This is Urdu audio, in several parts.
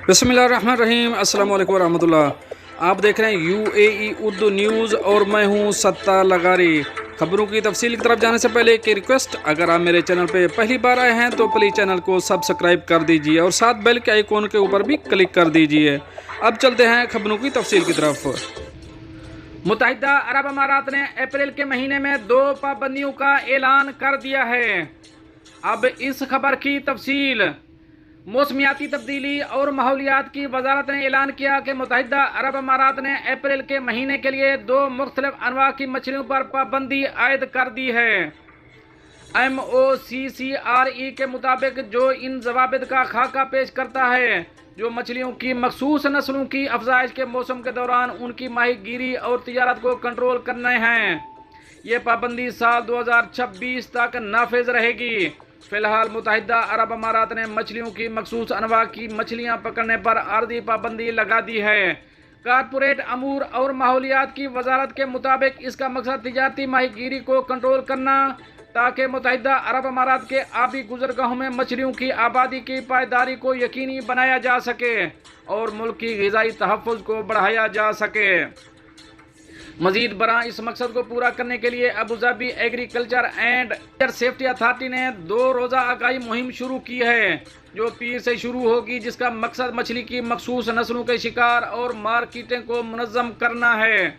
بسم اللہ الرحمن الرحیم۔ السلام علیکم ورحمۃ اللہ۔ آپ دیکھ رہے ہیں UAE اردو نیوز اور میں ہوں ستار لغاری۔ خبروں کی تفصیل کی طرف جانے سے پہلے ایک ریکویسٹ، اگر آپ میرے چینل پہ پہلی بار آئے ہیں تو پلیز چینل کو سبسکرائب کر دیجئے اور ساتھ بیل کے آئیکن کے اوپر بھی کلک کر دیجئے۔ اب چلتے ہیں خبروں کی تفصیل کی طرف۔ متحدہ عرب امارات نے اپریل کے مہینے میں 2 پابندیوں کا اعلان کر دیا ہے۔ اب اس خبر کی تفصیل۔ موسمیاتی تبدیلی اور ماحولیات کی وزارت نے اعلان کیا کہ متحدہ عرب امارات نے اپریل کے مہینے کے لیے 2 مختلف انواع کی مچھلیوں پر پابندی عائد کر دی ہے۔ MOCCRE کے مطابق جو ان ضوابط کا خاکہ پیش کرتا ہے جو مچھلیوں کی مخصوص نسلوں کی افزائش کے موسم کے دوران ان کی ماہی گیری اور تجارت کو کنٹرول کرنے ہیں۔ یہ پابندی سال 2026 تک نافذ رہے گی۔ فی الحال متحدہ عرب امارات نے مچھلیوں کی مخصوص انواع کی مچھلیاں پکڑنے پر عارضی پابندی لگا دی ہے۔ کارپوریٹ امور اور ماحولیات کی وزارت کے مطابق اس کا مقصد تجارتی ماہی گیری کو کنٹرول کرنا تاکہ متحدہ عرب امارات کے آبی گزرگاہوں میں مچھلیوں کی آبادی کی پائیداری کو یقینی بنایا جا سکے اور ملک کی غذائی تحفظ کو بڑھایا جا سکے۔ مزید برآں اس مقصد کو پورا کرنے کے لیے Abu Dhabi agriculture and safety authority نے 2 روزہ آگاہی مہم شروع کی ہے جو پیر سے شروع ہوگی، جس کا مقصد مچھلی کی مخصوص نسلوں کے شکار اور مارکیٹنگ کو منظم کرنا ہے۔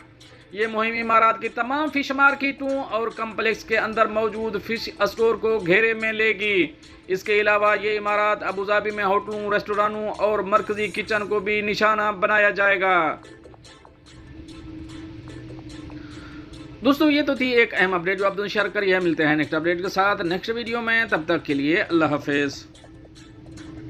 یہ مہم امارات کی تمام فش مارکیٹوں اور کمپلیکس کے اندر موجود فش اسٹور کو گھیرے میں لے گی۔ اس کے علاوہ یہ امارات ابوظہبی میں ہوٹلوں، ریسٹورانوں اور مرکزی کچن کو بھی نشانہ بنایا جائے گا۔ دوستو یہ تو تھی ایک اہم اپڈیٹ جو آپ نے شیئر کری ہے۔ ملتے ہیں نیکسٹ اپڈیٹ کے ساتھ نیکسٹ ویڈیو میں، تب تک کے لیے اللہ حافظ۔